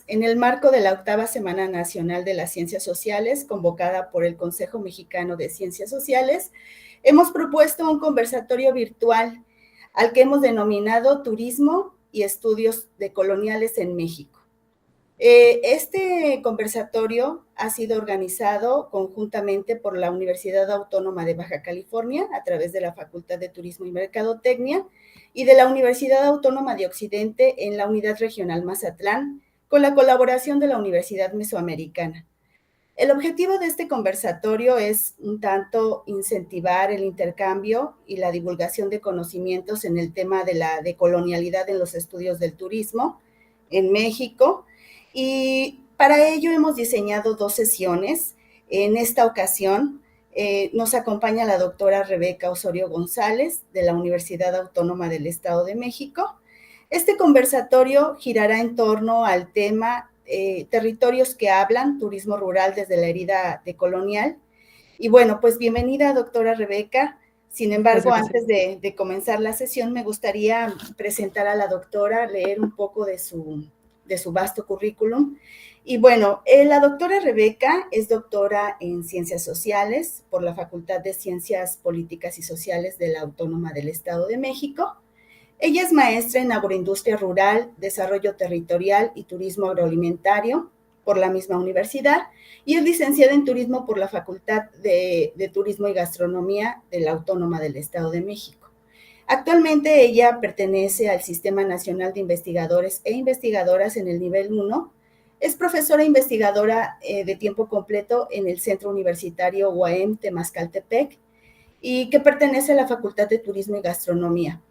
en el marco de la 8ª Semana Nacional de las Ciencias Sociales, convocada por el Consejo Mexicano de Ciencias Sociales, hemos propuesto un conversatorio virtual al que hemos denominado Turismo y Estudios Decoloniales en México. Este conversatorio ha sido organizado conjuntamente por la Universidad Autónoma de Baja California a través de la Facultad de Turismo y Mercadotecnia y de la Universidad Autónoma de Occidente en la Unidad Regional Mazatlán, con la colaboración de la Universidad Mesoamericana. El objetivo de este conversatorio es un tanto incentivar el intercambio y la divulgación de conocimientos en el tema de la decolonialidad en los estudios del turismo en México, y para ello hemos diseñado 2 sesiones. En esta ocasión nos acompaña la doctora Rebeca Osorio González de la Universidad Autónoma del Estado de México. Este conversatorio girará en torno al tema territorios que hablan, turismo rural desde la herida decolonial. Y bueno, pues bienvenida, doctora Rebeca. Sin embargo, antes de comenzar la sesión, me gustaría presentar a la doctora, leer un poco de su vasto currículum. Y bueno, la doctora Rebeca es doctora en Ciencias Sociales por la Facultad de Ciencias Políticas y Sociales de la Autónoma del Estado de México. Ella es maestra en agroindustria rural, desarrollo territorial y turismo agroalimentario por la misma universidad, y es licenciada en turismo por la Facultad de Turismo y Gastronomía de la Autónoma del Estado de México. Actualmente ella pertenece al Sistema Nacional de Investigadores e Investigadoras en el nivel 1, es profesora investigadora de tiempo completo en el Centro Universitario UAM Temazcaltepec, y que pertenece a la Facultad de Turismo y Gastronomía.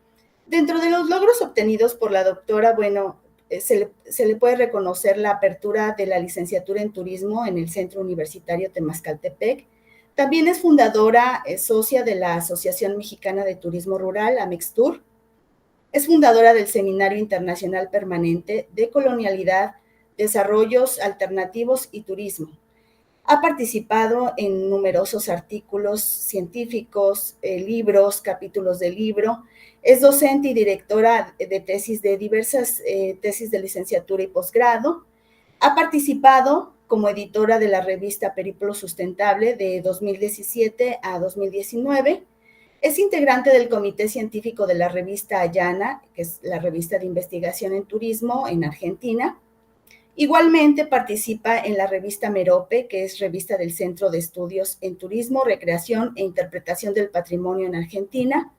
Dentro de los logros obtenidos por la doctora, bueno, se le puede reconocer la apertura de la licenciatura en turismo en el Centro Universitario Temazcaltepec. También es fundadora, socia de la Asociación Mexicana de Turismo Rural, AMEXTUR. Es fundadora del Seminario Internacional Permanente de Colonialidad, Desarrollos Alternativos y Turismo. Ha participado en numerosos artículos científicos, libros, capítulos de libro. Es docente y directora de tesis de diversas tesis de licenciatura y posgrado. Ha participado como editora de la revista Periplo Sustentable de 2017 a 2019. Es integrante del comité científico de la revista Ayana, que es la revista de investigación en turismo en Argentina. Igualmente participa en la revista Merope, que es revista del Centro de Estudios en Turismo, Recreación e Interpretación del Patrimonio en Argentina.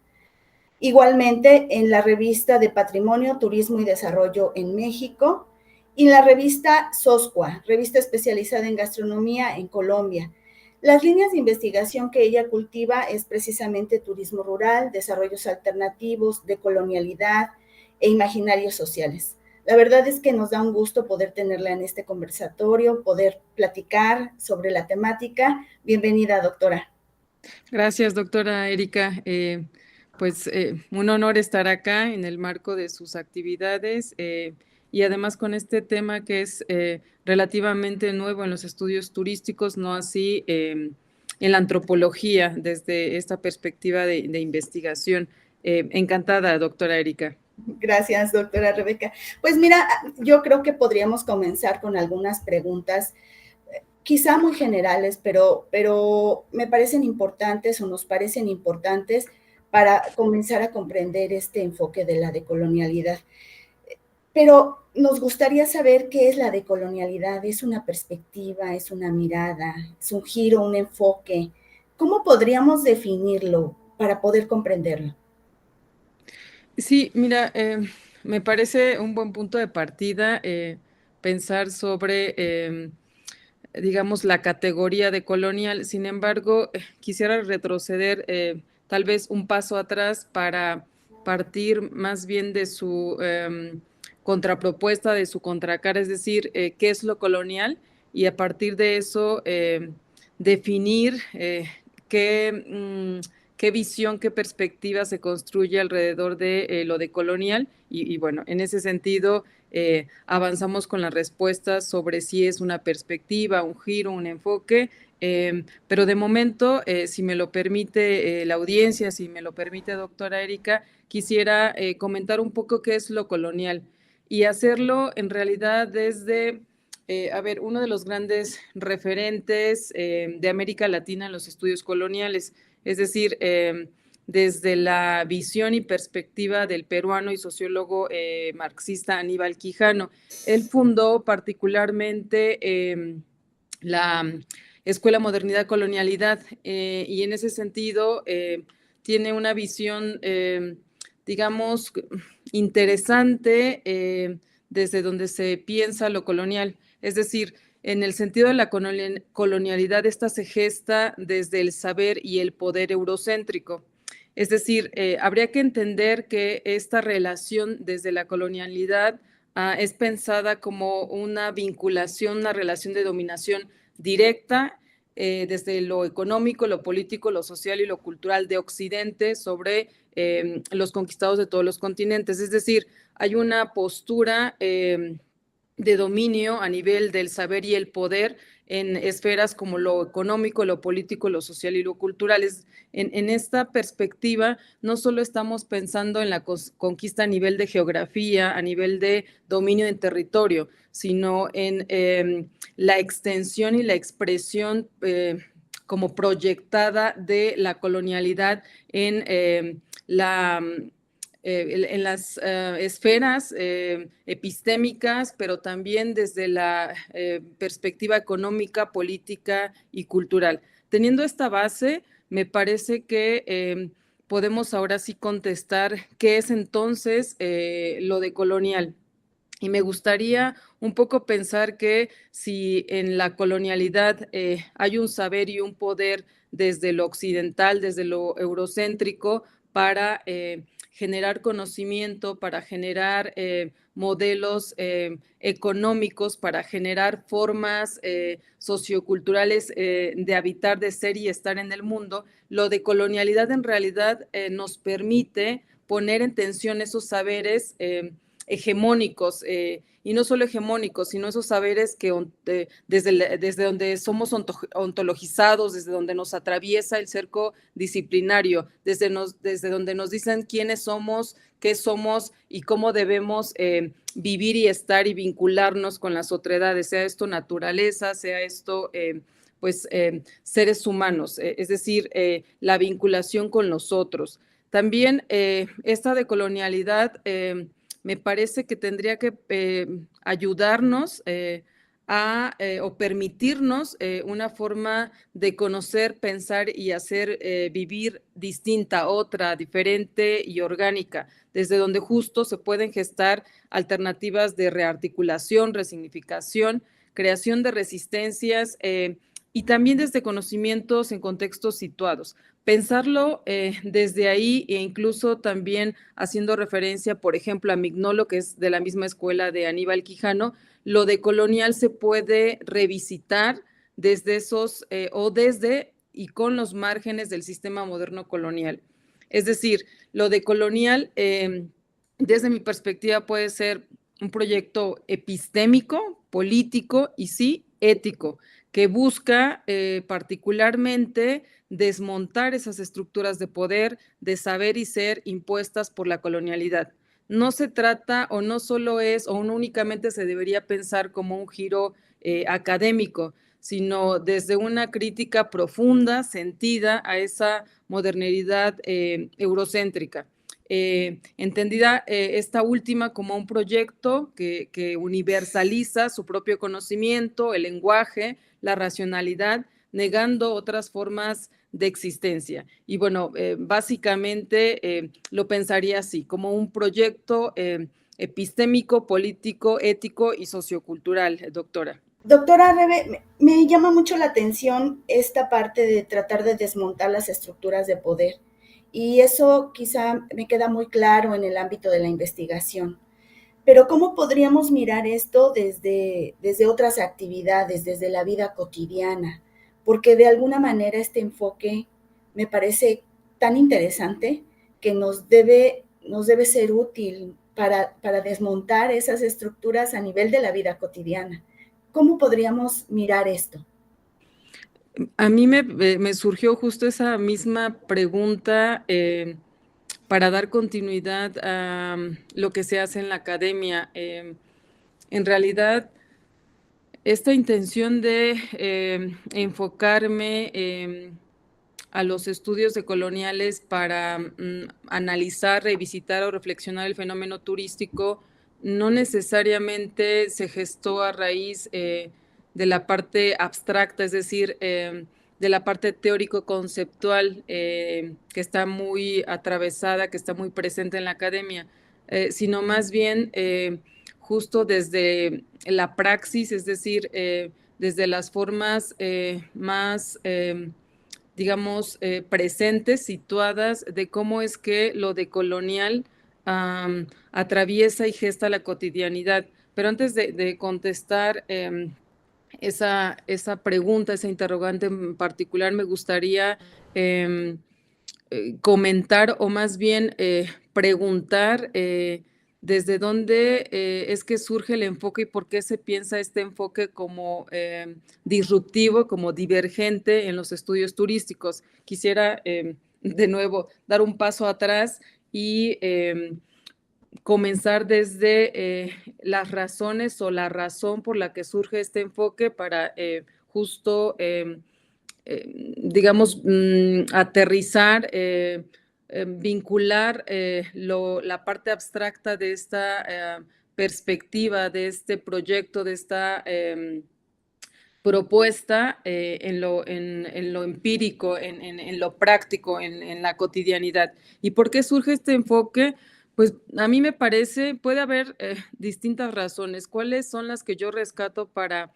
Igualmente en la revista de Patrimonio, Turismo y Desarrollo en México, y la revista SOSCUA, revista especializada en gastronomía en Colombia. Las líneas de investigación que ella cultiva es precisamente turismo rural, desarrollos alternativos, decolonialidad e imaginarios sociales. La verdad es que nos da un gusto poder tenerla en este conversatorio, poder platicar sobre la temática. Bienvenida, doctora. Gracias, doctora Erika. Un honor estar acá en el marco de sus actividades y además con este tema que es relativamente nuevo en los estudios turísticos, no así en la antropología desde esta perspectiva de investigación. Encantada, doctora Erika. Gracias, doctora Rebeca. Pues mira, yo creo que podríamos comenzar con algunas preguntas, quizá muy generales, pero me parecen importantes o nos parecen importantes para comenzar a comprender este enfoque de la decolonialidad. Pero nos gustaría saber qué es la decolonialidad. ¿Es una perspectiva, es una mirada, es un giro, un enfoque? ¿Cómo podríamos definirlo para poder comprenderlo? Sí, mira, me parece un buen punto de partida pensar sobre, digamos, la categoría de colonial. Sin embargo, quisiera retroceder tal vez un paso atrás para partir más bien de su contrapropuesta, de su contracara, es decir, qué es lo colonial y a partir de eso definir qué qué visión, qué perspectiva se construye alrededor de lo decolonial y bueno, en ese sentido avanzamos con las respuestas sobre si es una perspectiva, un giro, un enfoque, pero de momento, si me lo permite la audiencia, si me lo permite doctora Erika, quisiera comentar un poco qué es lo colonial. y hacerlo en realidad desde, uno de los grandes referentes de América Latina en los estudios coloniales, es decir, desde la visión y perspectiva del peruano y sociólogo marxista Aníbal Quijano. Él fundó particularmente la Escuela Modernidad Colonialidad y en ese sentido tiene una visión, digamos, interesante desde donde se piensa lo colonial. Es decir, en el sentido de la colonialidad, esta se gesta desde el saber y el poder eurocéntrico. Es decir, habría que entender que esta relación desde la colonialidad es pensada como una vinculación, una relación de dominación directa desde lo económico, lo político, lo social y lo cultural de Occidente sobre los conquistados de todos los continentes. Es decir, hay una postura de dominio a nivel del saber y el poder en esferas como lo económico, lo político, lo social y lo cultural. En esta perspectiva, no solo estamos pensando en la conquista a nivel de geografía, a nivel de dominio en territorio, sino en la extensión y la expresión como proyectada de la colonialidad en las esferas epistémicas, pero también desde la perspectiva económica, política y cultural. Teniendo esta base, me parece que podemos ahora sí contestar qué es entonces lo de colonial. Y me gustaría un poco pensar que si en la colonialidad hay un saber y un poder desde lo occidental, desde lo eurocéntrico, para generar conocimiento, para generar modelos económicos, para generar formas socioculturales de habitar, de ser y estar en el mundo, lo de colonialidad en realidad nos permite poner en tensión esos saberes hegemónicos, y no solo hegemónicos, sino esos saberes que desde donde somos ontologizados, desde donde nos atraviesa el cerco disciplinario, desde donde nos dicen quiénes somos, qué somos y cómo debemos vivir y estar y vincularnos con las otredades, sea esto naturaleza, sea esto seres humanos, es decir, la vinculación con los otros. También esta decolonialidad me parece que tendría que ayudarnos o permitirnos una forma de conocer, pensar y hacer vivir distinta, otra, diferente y orgánica, desde donde justo se pueden gestar alternativas de rearticulación, resignificación, creación de resistencias y también desde conocimientos en contextos situados. Pensarlo desde ahí e incluso también haciendo referencia, por ejemplo, a Mignolo, que es de la misma escuela de Aníbal Quijano, lo de colonial se puede revisitar desde esos o desde y con los márgenes del sistema moderno colonial. Es decir, lo de colonial, desde mi perspectiva, puede ser un proyecto epistémico, político y sí, ético, que busca particularmente desmontar esas estructuras de poder, de saber y ser impuestas por la colonialidad. No se trata o no solo es o no únicamente se debería pensar como un giro académico, sino desde una crítica profunda, sentida a esa modernidad eurocéntrica. Entendida esta última como un proyecto que universaliza su propio conocimiento, el lenguaje, la racionalidad, negando otras formas de existencia. Y bueno, básicamente lo pensaría así, como un proyecto epistémico, político, ético y sociocultural, doctora. Doctora Rebe, me llama mucho la atención esta parte de tratar de desmontar las estructuras de poder. Y eso quizá me queda muy claro en el ámbito de la investigación. Pero ¿cómo podríamos mirar esto desde otras actividades, desde la vida cotidiana? Porque de alguna manera este enfoque me parece tan interesante que nos debe ser útil para desmontar esas estructuras a nivel de la vida cotidiana. ¿Cómo podríamos mirar esto? A mí me surgió justo esa misma pregunta para dar continuidad a lo que se hace en la academia. En realidad, esta intención de enfocarme a los estudios decoloniales para analizar, revisitar o reflexionar el fenómeno turístico no necesariamente se gestó a raíz de la parte abstracta, es decir, de la parte teórico-conceptual que está muy atravesada, que está muy presente en la academia, sino más bien justo desde la praxis, es decir, desde las formas más digamos, presentes, situadas, de cómo es que lo decolonial atraviesa y gesta la cotidianidad. Pero antes de contestar esa pregunta, esa interrogante en particular, me gustaría comentar o más bien preguntar desde dónde es que surge el enfoque y por qué se piensa este enfoque como disruptivo, como divergente en los estudios turísticos. Quisiera de nuevo dar un paso atrás y comenzar desde las razones o la razón por la que surge este enfoque para justo digamos, aterrizar, vincular la parte abstracta de esta perspectiva, de este proyecto, de esta propuesta en lo empírico, en lo práctico, en la cotidianidad. ¿Y por qué surge este enfoque? Pues a mí me parece, puede haber distintas razones. ¿Cuáles son las que yo rescato para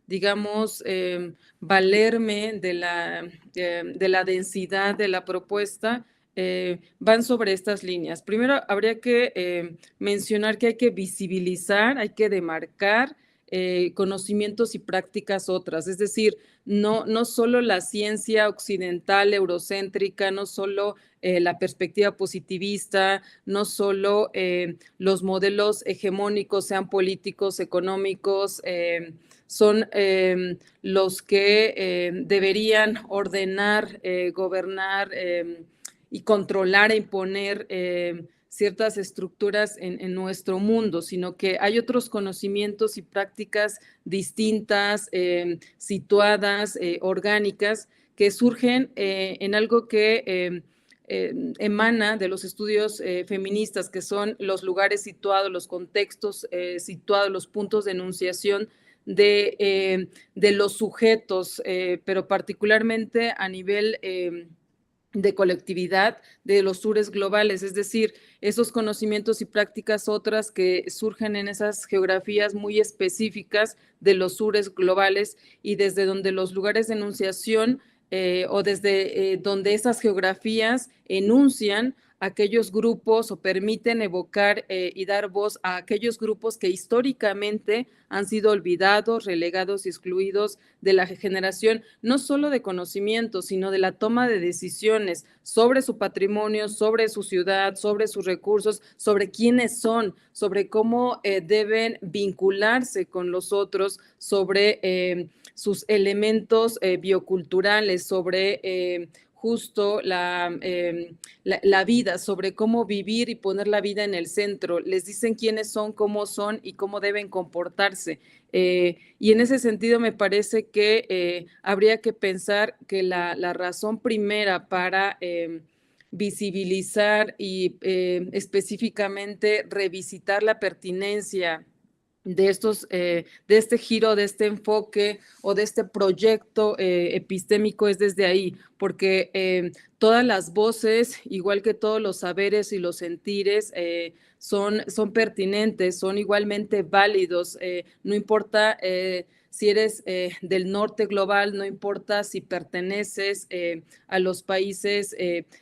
digamos, valerme de la densidad de la propuesta? Van sobre estas líneas. Primero, habría que mencionar que hay que visibilizar, hay que demarcar conocimientos y prácticas otras, es decir, no solo la ciencia occidental eurocéntrica, no solo la perspectiva positivista, no solo los modelos hegemónicos, sean políticos, económicos, son los que deberían ordenar, gobernar y controlar e imponer ciertas estructuras en nuestro mundo, sino que hay otros conocimientos y prácticas distintas, situadas, orgánicas, que surgen en algo que emana de los estudios feministas, que son los lugares situados, los contextos situados, los puntos de enunciación de los sujetos, pero particularmente a nivel de colectividad de los sures globales, es decir, esos conocimientos y prácticas otras que surgen en esas geografías muy específicas de los sures globales y desde donde los lugares de enunciación o desde donde esas geografías enuncian aquellos grupos o permiten evocar y dar voz a aquellos grupos que históricamente han sido olvidados, relegados y excluidos de la generación, no solo de conocimiento, sino de la toma de decisiones sobre su patrimonio, sobre su ciudad, sobre sus recursos, sobre quiénes son, sobre cómo deben vincularse con los otros, sobre sus elementos bioculturales, sobre justo la vida, sobre cómo vivir y poner la vida en el centro. Les dicen quiénes son, cómo son y cómo deben comportarse. Y en ese sentido me parece que habría que pensar que la razón primera para visibilizar y específicamente revisitar la pertinencia de este giro, de este enfoque o de este proyecto epistémico es desde ahí, porque todas las voces, igual que todos los saberes y los sentires, son pertinentes, son igualmente válidos, no importa si eres del norte global, no importa si perteneces a los países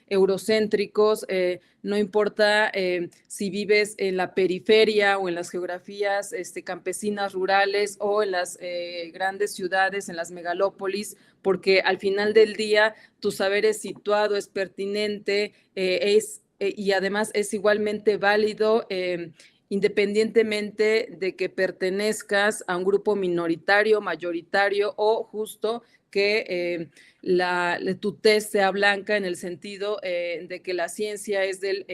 eurocéntricos, no importa si vives en la periferia o en las geografías campesinas rurales o en las grandes ciudades, en las megalópolis, porque al final del día tu saber es situado, es pertinente, y además es igualmente válido independientemente de que pertenezcas a un grupo minoritario, mayoritario o justo que tu tez sea blanca en el sentido de que la ciencia es del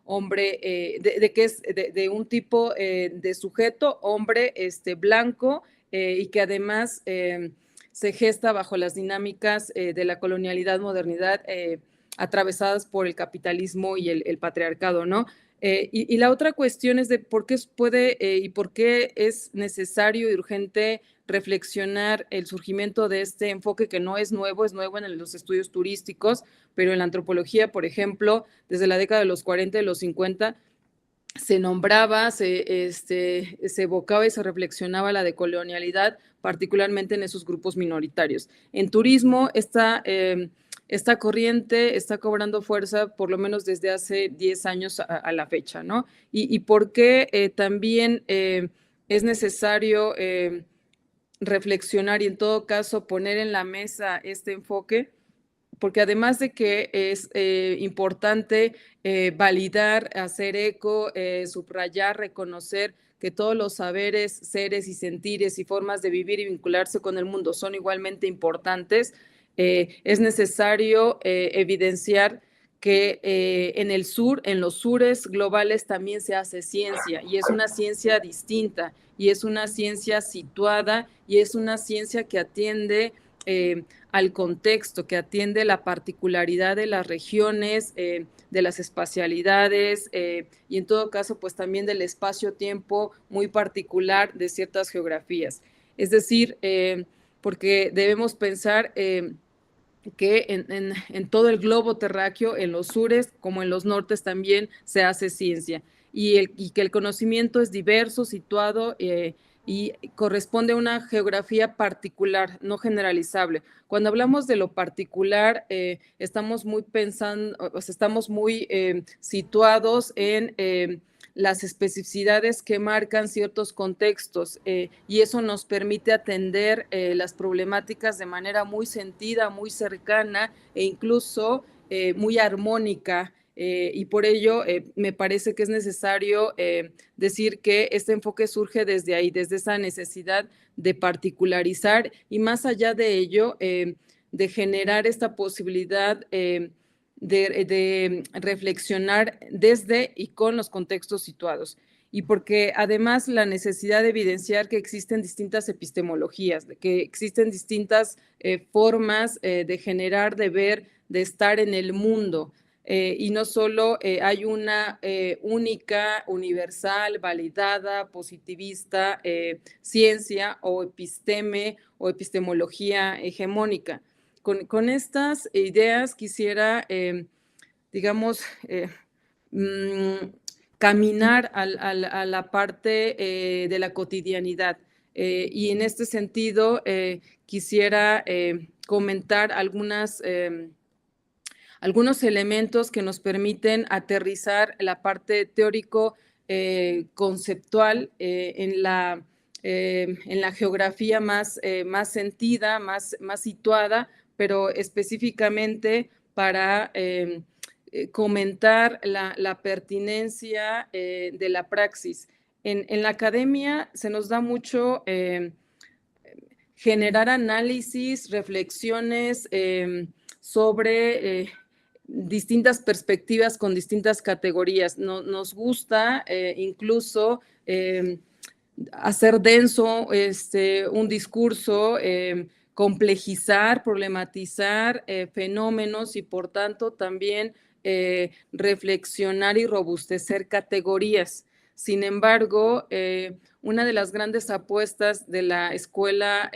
hombre, de que es de un tipo de sujeto, hombre blanco, y que además se gesta bajo las dinámicas de la colonialidad, modernidad, atravesadas por el capitalismo y el patriarcado, ¿no? Y la otra cuestión es de por qué puede y por qué es necesario y urgente reflexionar el surgimiento de este enfoque que no es nuevo en los estudios turísticos, pero en la antropología, por ejemplo, desde la década de los 40 y los 50, se nombraba, se evocaba y se reflexionaba la decolonialidad, particularmente en esos grupos minoritarios. En turismo, esta corriente está cobrando fuerza por lo menos desde hace 10 años a la fecha, ¿no? Y por qué también es necesario reflexionar y en todo caso poner en la mesa este enfoque, porque además de que es importante validar, hacer eco, subrayar, reconocer que todos los saberes, seres y sentires y formas de vivir y vincularse con el mundo son igualmente importantes, es necesario evidenciar que en el sur, en los sures globales también se hace ciencia y es una ciencia distinta y es una ciencia situada y es una ciencia que atiende al contexto, que atiende la particularidad de las regiones, de las espacialidades y en todo caso pues también del espacio-tiempo muy particular de ciertas geografías. Es decir, porque debemos pensar que en todo el globo terráqueo, en los sures como en los nortes también se hace ciencia y que el conocimiento es diverso, situado y corresponde a una geografía particular, no generalizable. Cuando hablamos de lo particular, estamos muy pensando, o sea, estamos muy situados en las especificidades que marcan ciertos contextos y eso nos permite atender las problemáticas de manera muy sentida, muy cercana e incluso muy armónica. Y por ello me parece que es necesario decir que este enfoque surge desde ahí, desde esa necesidad de particularizar y más allá de ello, de generar esta posibilidad de reflexionar desde y con los contextos situados. Y porque además la necesidad de evidenciar que existen distintas epistemologías, que existen distintas formas de generar, de ver, de estar en el mundo. Y no solo hay una única, universal, validada, positivista ciencia o episteme o epistemología hegemónica. Con estas ideas quisiera, digamos, mm, caminar a la parte de la cotidianidad. Y en este sentido, quisiera comentar algunos elementos que nos permiten aterrizar la parte teórico conceptual en la geografía más sentida, más situada, pero específicamente para comentar la pertinencia de la praxis. En la academia se nos da mucho generar análisis, reflexiones sobre distintas perspectivas con distintas categorías. Nos gusta incluso hacer denso un discurso, complejizar, problematizar fenómenos y por tanto también reflexionar y robustecer categorías. Sin embargo, una de las grandes apuestas de la escuela,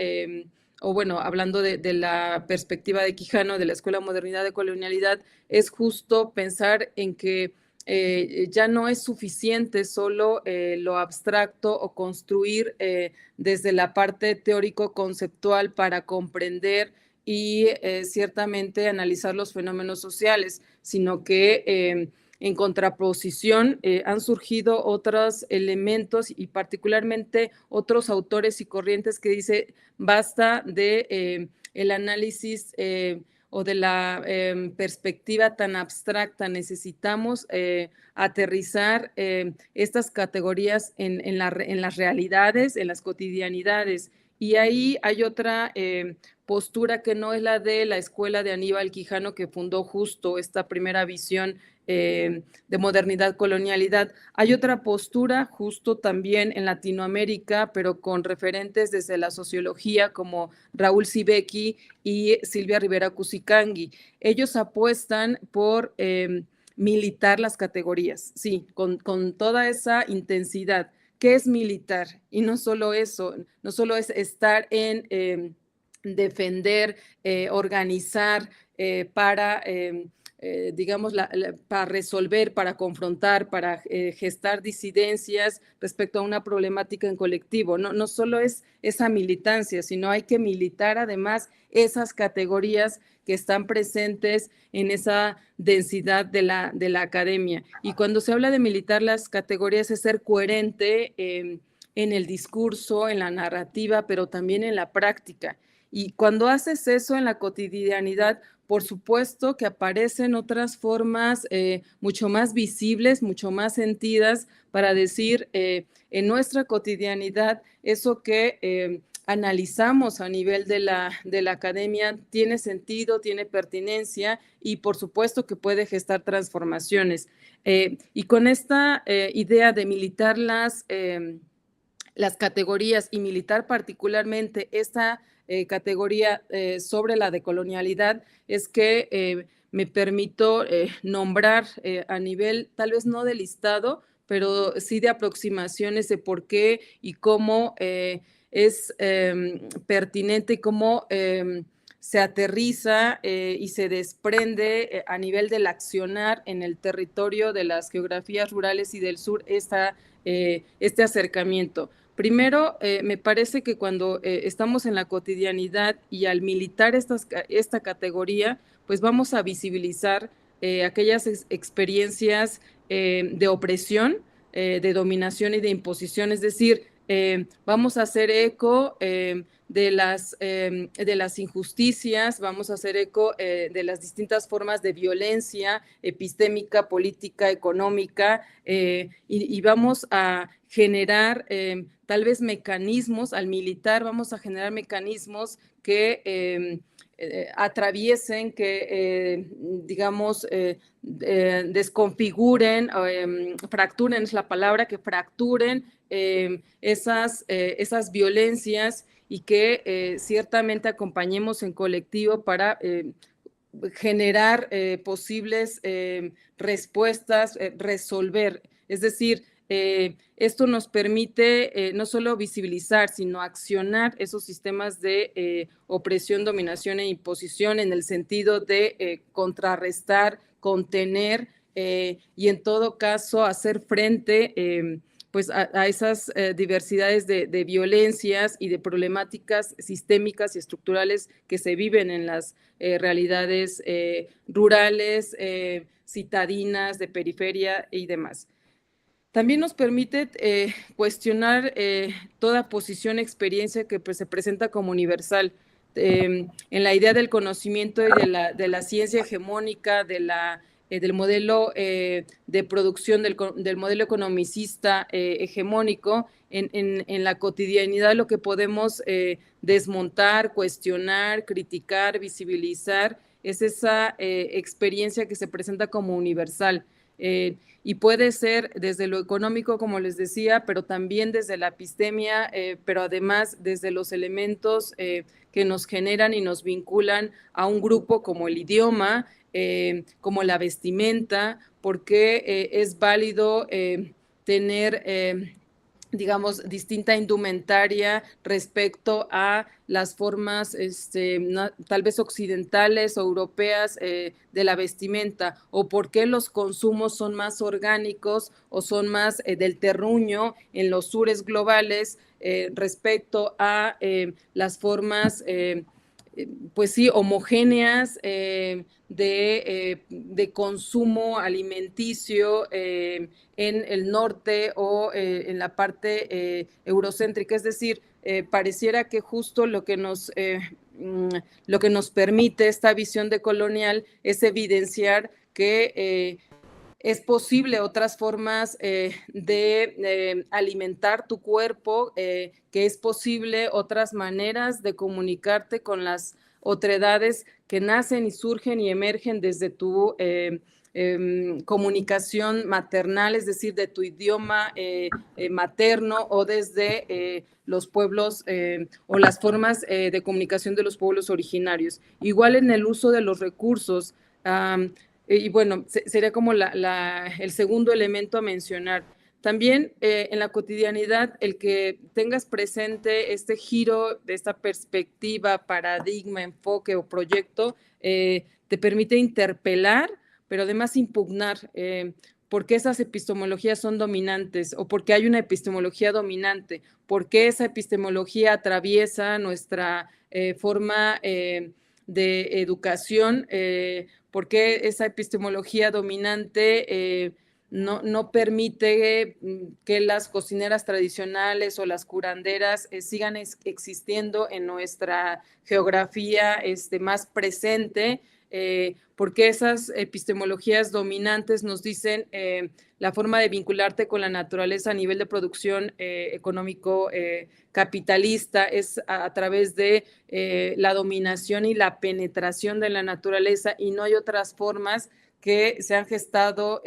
o bueno, hablando de la perspectiva de Quijano, de la Escuela Modernidad de Colonialidad, es justo pensar en que ya no es suficiente solo lo abstracto o construir desde la parte teórico-conceptual para comprender y ciertamente analizar los fenómenos sociales, sino que en contraposición han surgido otros elementos y particularmente otros autores y corrientes que dice basta de el análisis o de la perspectiva tan abstracta. Necesitamos aterrizar estas categorías en las realidades, en las cotidianidades. Y ahí hay otra postura que no es la de la escuela de Aníbal Quijano, que fundó justo esta primera visión de modernidad, colonialidad. Hay otra postura justo también en Latinoamérica, pero con referentes desde la sociología como Raúl Sibeki y Silvia Rivera Cusicangi. Ellos apuestan por militar las categorías, sí, con toda esa intensidad. ¿Qué es militar? Y no solo eso, no solo es estar en defender, organizar para digamos, para resolver, para confrontar, para gestar disidencias respecto a una problemática en colectivo. No, no solo es esa militancia, sino hay que militar además esas categorías que están presentes en esa densidad de la academia. Y cuando se habla de militar las categorías es ser coherente en el discurso, en la narrativa, pero también en la práctica. Y cuando haces eso en la cotidianidad, por supuesto que aparecen otras formas mucho más visibles, mucho más sentidas para decir en nuestra cotidianidad eso que analizamos a nivel de la academia tiene sentido, tiene pertinencia y por supuesto que puede gestar transformaciones. Y con esta idea de militar las categorías y militar particularmente esta categoría sobre la decolonialidad es que me permito nombrar a nivel tal vez no de listado, pero sí de aproximaciones de por qué y cómo es pertinente y cómo se aterriza y se desprende a nivel del accionar en el territorio de las geografías rurales y del sur este acercamiento. Primero, me parece que cuando estamos en la cotidianidad y al militar esta categoría, pues vamos a visibilizar aquellas experiencias de opresión, de dominación y de imposición, es decir, vamos a hacer eco de las injusticias, vamos a hacer eco de las distintas formas de violencia epistémica, política, económica, y vamos a generar tal vez mecanismos, al militar vamos a generar mecanismos que atraviesen, que digamos desconfiguren, fracturen es la palabra, que fracturen esas violencias y que ciertamente acompañemos en colectivo para generar posibles respuestas, resolver. Es decir, esto nos permite no solo visibilizar, sino accionar esos sistemas de opresión, dominación e imposición en el sentido de contrarrestar, contener y en todo caso hacer frente pues a esas diversidades de violencias y de problemáticas sistémicas y estructurales que se viven en las realidades rurales, citadinas, de periferia y demás. También nos permite cuestionar toda posición, experiencia que pues, se presenta como universal. En la idea del conocimiento y de la ciencia hegemónica, del modelo de producción, del modelo economicista hegemónico, en la cotidianidad lo que podemos desmontar, cuestionar, criticar, visibilizar, es esa experiencia que se presenta como universal. Y puede ser desde lo económico, como les decía, pero también desde la epistemia, pero además desde los elementos que nos generan y nos vinculan a un grupo como el idioma, como la vestimenta, porque es válido tener digamos, distinta indumentaria respecto a las formas tal vez occidentales o europeas de la vestimenta, o por qué los consumos son más orgánicos o son más del terruño en los sures globales respecto a las formas pues sí, homogéneas de consumo alimenticio en el norte o en la parte eurocéntrica. Es decir, pareciera que justo lo que nos permite esta visión decolonial es evidenciar que es posible otras formas de alimentar tu cuerpo, que es posible otras maneras de comunicarte con las otredades que nacen y surgen y emergen desde tu comunicación maternal, es decir, de tu idioma materno o desde los pueblos o las formas de comunicación de los pueblos originarios. Igual en el uso de los recursos, y bueno, sería como el segundo elemento a mencionar. También en la cotidianidad, el que tengas presente este giro de esta perspectiva, paradigma, enfoque o proyecto, te permite interpelar, pero además impugnar por qué esas epistemologías son dominantes o por qué hay una epistemología dominante, por qué esa epistemología atraviesa nuestra forma de educación, por qué esa epistemología dominante no permite que las cocineras tradicionales o las curanderas sigan existiendo en nuestra geografía más presente, porque esas epistemologías dominantes nos dicen la forma de vincularte con la naturaleza a nivel de producción económico capitalista es a través de la dominación y la penetración de la naturaleza, y no hay otras formas que se han gestado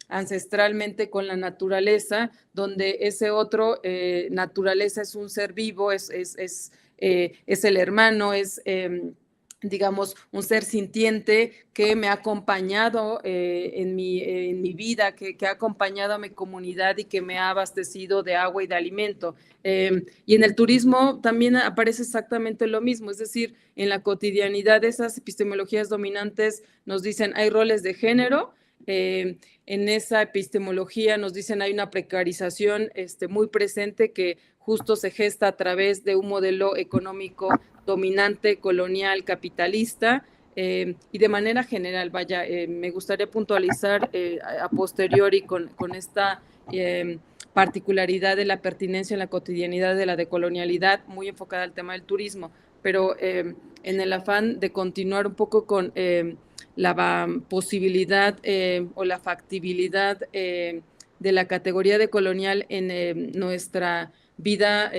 ancestralmente con la naturaleza, donde ese otro naturaleza es un ser vivo, es el hermano, es digamos, un ser sintiente que me ha acompañado en mi vida, que ha acompañado a mi comunidad y que me ha abastecido de agua y de alimento. Y en el turismo también aparece exactamente lo mismo, es decir, en la cotidianidad esas epistemologías dominantes nos dicen hay roles de género, en esa epistemología nos dicen hay una precarización muy presente que justo se gesta a través de un modelo económico dominante, colonial, capitalista, y de manera general, vaya, me gustaría puntualizar a posteriori con esta particularidad de la pertinencia en la cotidianidad de la decolonialidad, muy enfocada al tema del turismo, pero en el afán de continuar un poco con la posibilidad o la factibilidad de la categoría de colonial en nuestra vida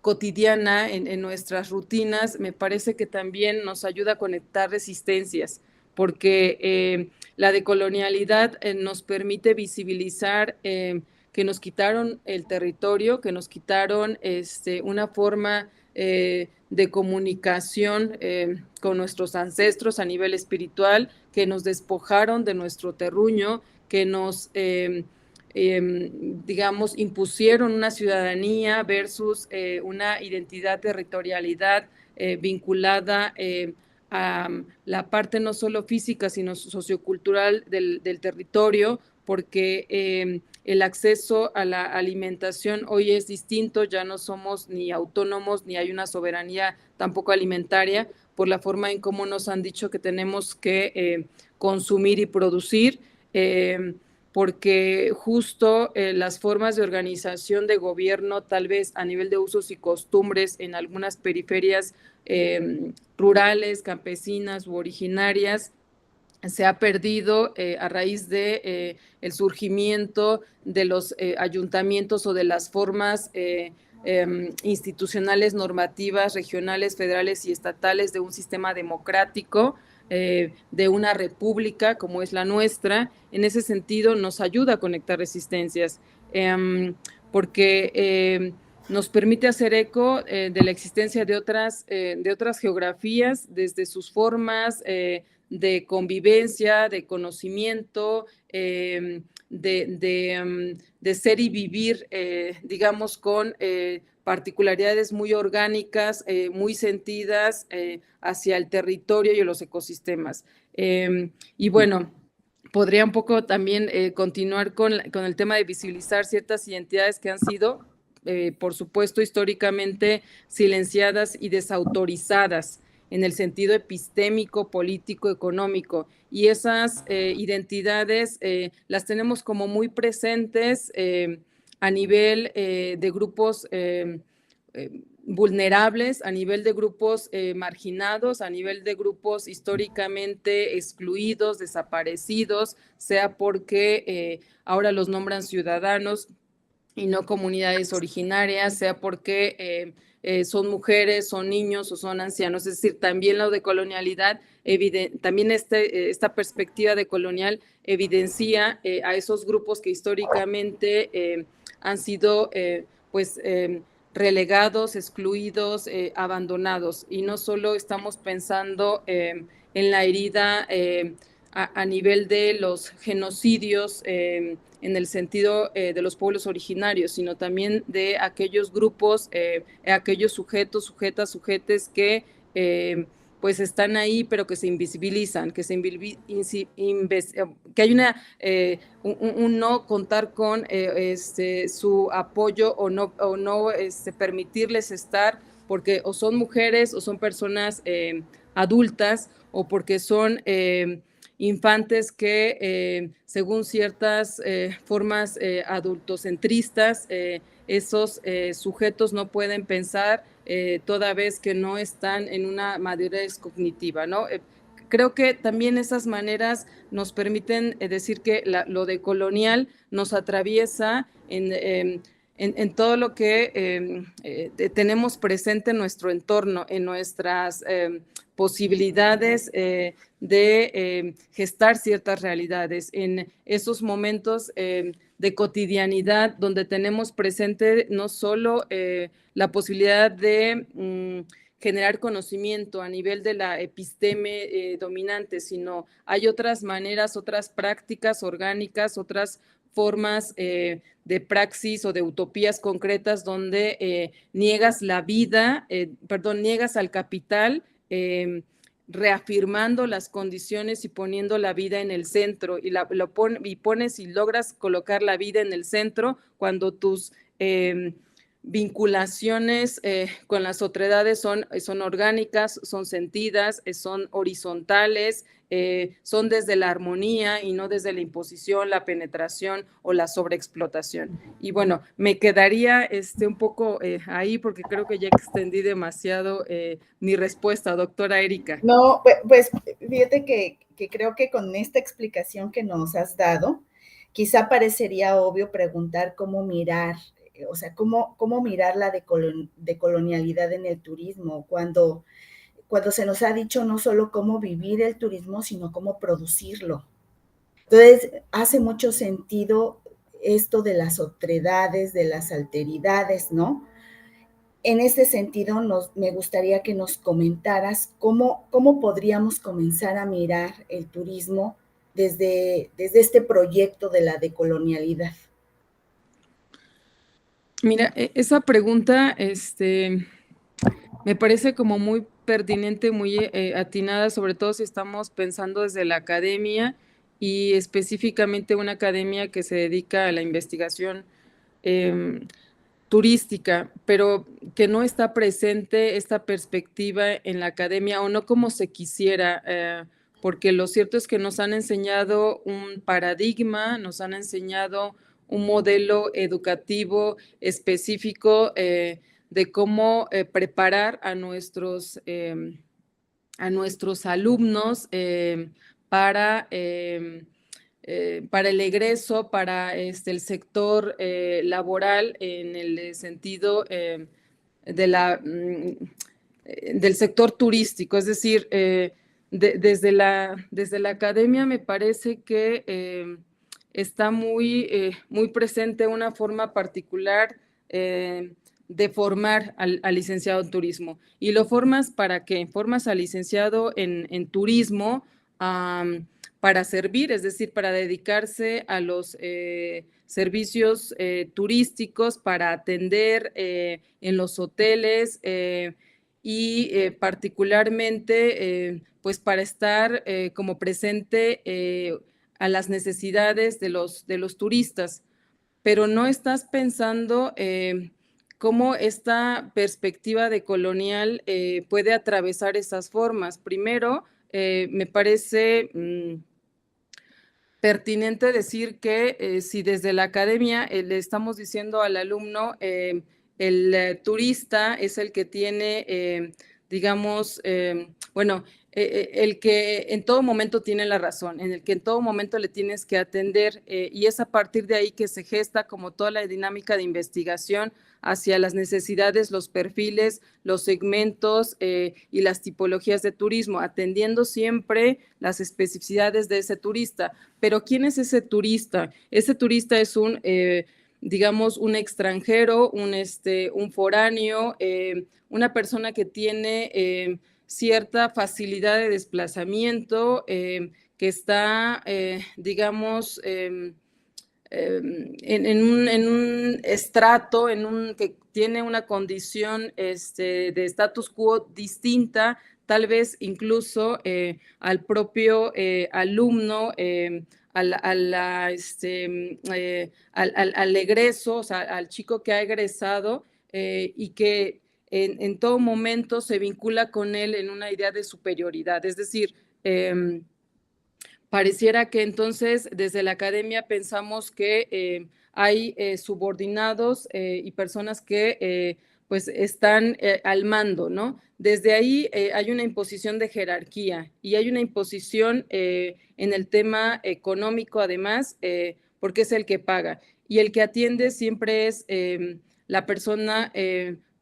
cotidiana, en nuestras rutinas, me parece que también nos ayuda a conectar resistencias, porque la decolonialidad nos permite visibilizar que nos quitaron el territorio, que nos quitaron una forma de comunicación con nuestros ancestros a nivel espiritual, que nos despojaron de nuestro terruño, que nos digamos, impusieron una ciudadanía versus una identidad territorialidad vinculada a la parte no solo física, sino sociocultural del territorio, porque el acceso a la alimentación hoy es distinto, ya no somos ni autónomos, ni hay una soberanía tampoco alimentaria, por la forma en cómo nos han dicho que tenemos que consumir y producir, porque justo las formas de organización de gobierno, tal vez a nivel de usos y costumbres en algunas periferias rurales, campesinas u originarias, se ha perdido a raíz de el surgimiento de los ayuntamientos o de las formas institucionales, normativas, regionales, federales y estatales de un sistema democrático, de una república como es la nuestra. En ese sentido nos ayuda a conectar resistencias, porque nos permite hacer eco de la existencia de otras geografías desde sus formas de convivencia, de conocimiento, de ser y vivir, digamos, con particularidades muy orgánicas, muy sentidas hacia el territorio y los ecosistemas. Y bueno, podría un poco también continuar con el tema de visibilizar ciertas identidades que han sido, por supuesto, históricamente silenciadas y desautorizadas en el sentido epistémico, político, económico. Y esas identidades las tenemos como muy presentes a nivel de grupos vulnerables, a nivel de grupos marginados, a nivel de grupos históricamente excluidos, desaparecidos, sea porque ahora los nombran ciudadanos y no comunidades originarias, sea porque son mujeres, son niños o son ancianos. Es decir, también lo de colonialidad, también esta perspectiva de colonial evidencia a esos grupos que históricamente han sido pues relegados, excluidos, abandonados. Y no solo estamos pensando en la herida a nivel de los genocidios en el sentido de los pueblos originarios, sino también de aquellos grupos, aquellos sujetos, sujetas, sujetes que pues están ahí, pero que se invisibilizan, que que hay un no contar con su apoyo o no permitirles estar, porque o son mujeres o son personas adultas o porque son infantes que según ciertas formas adultocentristas, esos sujetos no pueden pensar toda vez que no están en una madurez cognitiva, ¿no? Creo que también esas maneras nos permiten decir que lo de colonial nos atraviesa en todo lo que tenemos presente en nuestro entorno, en nuestras posibilidades de gestar ciertas realidades, en esos momentos de cotidianidad donde tenemos presente no solo la posibilidad de generar conocimiento a nivel de la episteme dominante, sino hay otras maneras, otras prácticas orgánicas, otras formas de praxis o de utopías concretas donde niegas la vida, niegas al capital, reafirmando las condiciones y poniendo la vida en el centro, y pones y logras colocar la vida en el centro cuando tus vinculaciones con las otredades son orgánicas, son sentidas, son horizontales, son desde la armonía y no desde la imposición, la penetración o la sobreexplotación. Y bueno, me quedaría un poco ahí porque creo que ya extendí demasiado mi respuesta, doctora Erika. No, pues fíjate que creo que con esta explicación que nos has dado, quizá parecería obvio preguntar cómo mirar, o sea, cómo mirar la decolonialidad en el turismo, cuando se nos ha dicho no solo cómo vivir el turismo, sino cómo producirlo. Entonces, hace mucho sentido esto de las otredades, de las alteridades, ¿no? En ese sentido, me gustaría que nos comentaras cómo podríamos comenzar a mirar el turismo desde este proyecto de la decolonialidad. Mira, esa pregunta me parece como muy pertinente, muy atinada, sobre todo si estamos pensando desde la academia y específicamente una academia que se dedica a la investigación turística, pero que no está presente esta perspectiva en la academia o no como se quisiera, porque lo cierto es que nos han enseñado un paradigma, nos han enseñado un modelo educativo específico de cómo preparar a nuestros alumnos para el egreso, para el sector laboral en el sentido del sector turístico. Es decir, desde la academia me parece que está muy presente una forma particular de formar al licenciado en turismo. ¿Y lo formas para qué? Formas al licenciado en turismo para servir, es decir, para dedicarse a los servicios turísticos, para atender en los hoteles y particularmente pues para estar como presente a las necesidades de los turistas, pero no estás pensando cómo esta perspectiva de colonial puede atravesar esas formas. Primero, me parece pertinente decir que si desde la academia le estamos diciendo al alumno el turista es el que tiene, digamos, el que en todo momento tiene la razón, en el que en todo momento le tienes que atender, y es a partir de ahí que se gesta como toda la dinámica de investigación hacia las necesidades, los perfiles, los segmentos y las tipologías de turismo, atendiendo siempre las especificidades de ese turista. Pero ¿quién es ese turista? Ese turista es digamos, un extranjero, un foráneo, una persona que tiene cierta facilidad de desplazamiento, que está, digamos, en un estrato, que tiene una condición de status quo distinta, tal vez incluso al propio alumno, al egreso, o sea, al chico que ha egresado y que en todo momento se vincula con él en una idea de superioridad. Es decir, pareciera que entonces desde la academia pensamos que hay subordinados y personas que pues están al mando, ¿no? Desde ahí hay una imposición de jerarquía y hay una imposición en el tema económico además, porque es el que paga. Y el que atiende siempre es la persona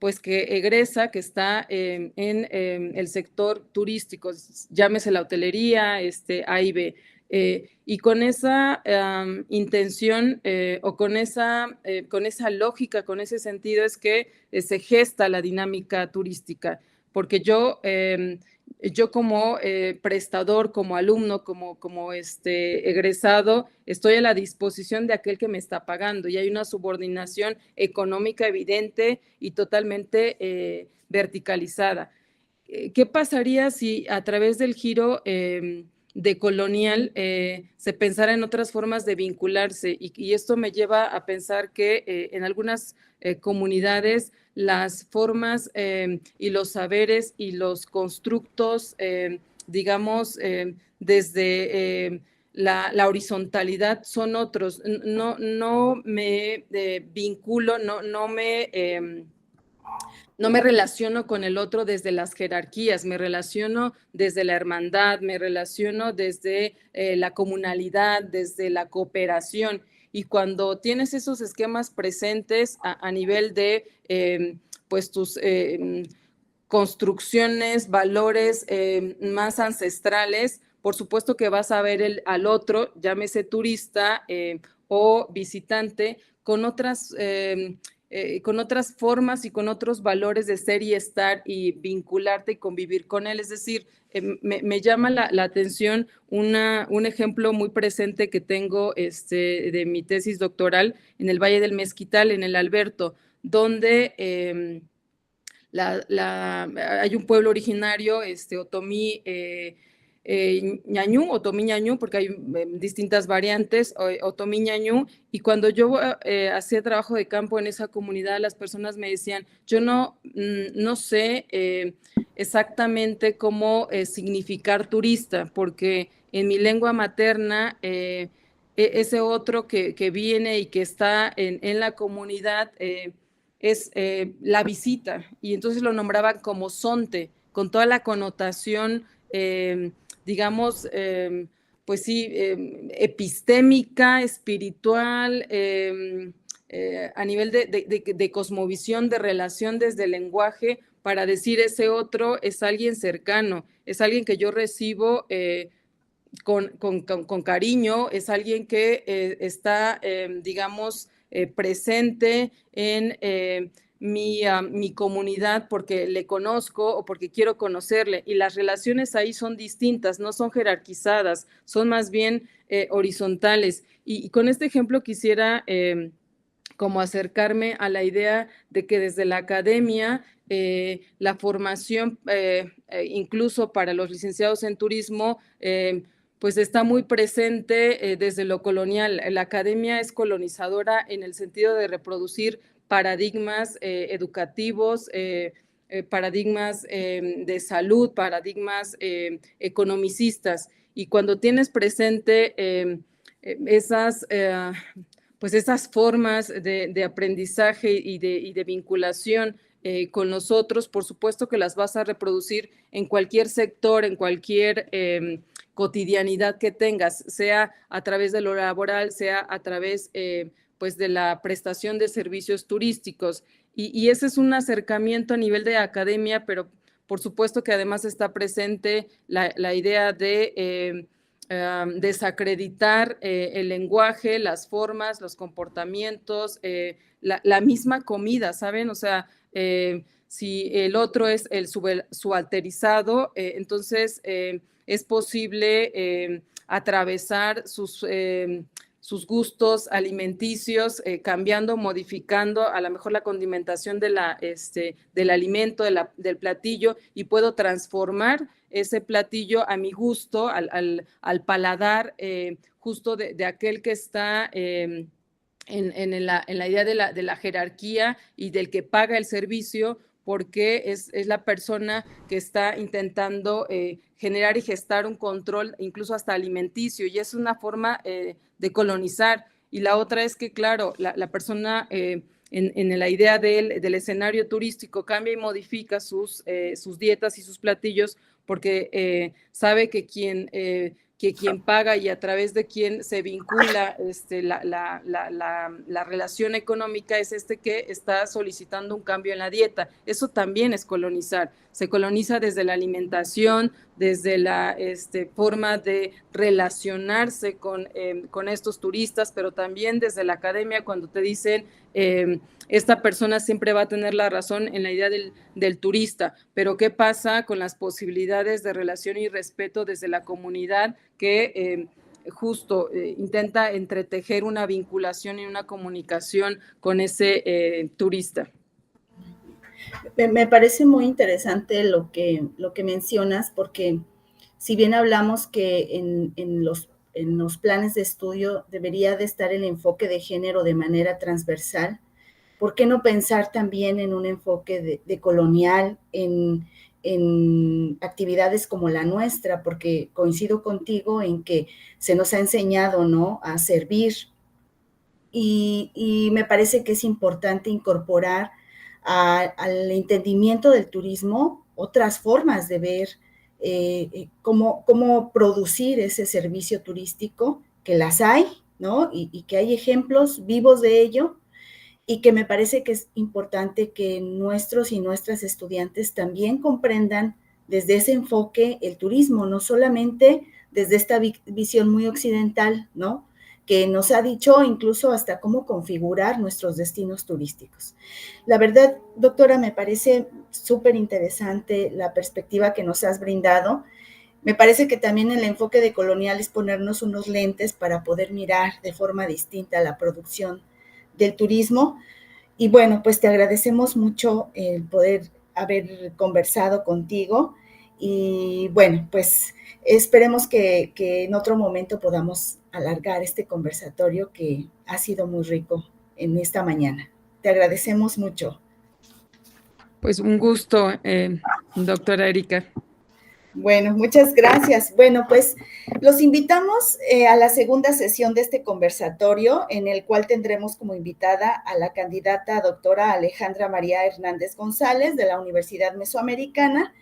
pues que egresa, que está en el sector turístico, llámese la hotelería, A y B. Y con esa intención o con esa lógica, con ese sentido es que se gesta la dinámica turística, porque yo como prestador, como alumno, como egresado, estoy a la disposición de aquel que me está pagando y hay una subordinación económica evidente y totalmente verticalizada. ¿Qué pasaría si a través del giro de colonial se pensara en otras formas de vincularse? Y esto me lleva a pensar que en algunas comunidades las formas y los saberes y los constructos, digamos, desde la horizontalidad son otros. No me vinculo, no me relaciono con el otro desde las jerarquías, me relaciono desde la hermandad, me relaciono desde la comunalidad, desde la cooperación. Y cuando tienes esos esquemas presentes a nivel de pues tus construcciones, valores más ancestrales, por supuesto que vas a ver al otro, llámese turista o visitante, con otras formas y con otros valores de ser y estar y vincularte y convivir con él. Es decir, me llama la atención un ejemplo muy presente que tengo de mi tesis doctoral en el Valle del Mezquital, en el Alberto, donde hay un pueblo originario, Otomí Ñañú, Otomí Ñañú, porque hay distintas variantes, Otomí Ñañú, y cuando yo hacía trabajo de campo en esa comunidad, las personas me decían, yo no sé exactamente cómo significar turista, porque en mi lengua materna, ese otro que viene y que está en la comunidad, es la visita, y entonces lo nombraban como sonte, con toda la connotación, digamos, pues sí, epistémica, espiritual, a nivel de cosmovisión, de relación desde el lenguaje, para decir ese otro es alguien cercano, es alguien que yo recibo con cariño, es alguien que está, digamos, presente en mi comunidad porque le conozco o porque quiero conocerle. Y las relaciones ahí son distintas, no son jerarquizadas, son más bien horizontales. Y con este ejemplo quisiera como acercarme a la idea de que desde la academia la formación, incluso para los licenciados en turismo, pues está muy presente desde lo colonial. La academia es colonizadora en el sentido de reproducir paradigmas educativos, paradigmas de salud, paradigmas economicistas. Y cuando tienes presente esas pues esas formas de aprendizaje y de vinculación con los otros, por supuesto que las vas a reproducir en cualquier sector, en cualquier cotidianidad que tengas, sea a través de lo laboral, sea a través pues de la prestación de servicios turísticos. Y ese es un acercamiento a nivel de academia, pero por supuesto que además está presente la idea de desacreditar el lenguaje, las formas, los comportamientos, la misma comida, ¿saben? O sea, si el otro es el subalterizado, entonces es posible atravesar sus gustos alimenticios, cambiando, modificando a lo mejor la condimentación del alimento, del platillo, y puedo transformar ese platillo a mi gusto, al paladar justo de aquel que está en la idea de la jerarquía y del que paga el servicio, porque es la persona que está intentando generar y gestar un control, incluso hasta alimenticio, y es una forma de colonizar. Y la otra es que, claro, la persona en la idea del escenario turístico cambia y modifica sus dietas y sus platillos, porque sabe que quien paga y a través de quien se vincula la relación económica es que está solicitando un cambio en la dieta. Eso también es colonizar. Se coloniza desde la alimentación, desde la forma de relacionarse con estos turistas, pero también desde la academia cuando te dicen esta persona siempre va a tener la razón en la idea del turista, pero ¿qué pasa con las posibilidades de relación y respeto desde la comunidad que justo intenta entretejer una vinculación y una comunicación con ese turista? Me parece muy interesante lo que mencionas, porque si bien hablamos que en los planes de estudio debería de estar el enfoque de género de manera transversal, ¿por qué no pensar también en un enfoque de colonial en actividades como la nuestra? Porque coincido contigo en que se nos ha enseñado, ¿no?, a servir, y me parece que es importante incorporar al entendimiento del turismo otras formas de ver cómo producir ese servicio turístico, que las hay, ¿no? Y que hay ejemplos vivos de ello, y que me parece que es importante que nuestros y nuestras estudiantes también comprendan desde ese enfoque el turismo, no solamente desde esta visión muy occidental, ¿no?, que nos ha dicho incluso hasta cómo configurar nuestros destinos turísticos. La verdad, doctora, me parece súper interesante la perspectiva que nos has brindado. Me parece que también el enfoque de colonial es ponernos unos lentes para poder mirar de forma distinta la producción del turismo. Y bueno, pues te agradecemos mucho el poder haber conversado contigo, y bueno, pues esperemos que en otro momento podamos alargar este conversatorio que ha sido muy rico en esta mañana. Te agradecemos mucho. Pues un gusto, doctora Erika. Bueno, muchas gracias. Bueno, pues los invitamos a la segunda sesión de este conversatorio, en el cual tendremos como invitada a la candidata doctora Alejandra María Hernández González de la Universidad Mesoamericana.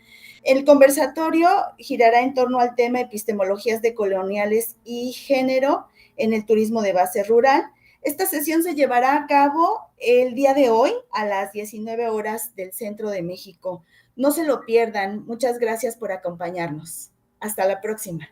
El conversatorio girará en torno al tema epistemologías decoloniales y género en el turismo de base rural. Esta sesión se llevará a cabo el día de hoy a las 19 horas del Centro de México. No se lo pierdan. Muchas gracias por acompañarnos. Hasta la próxima.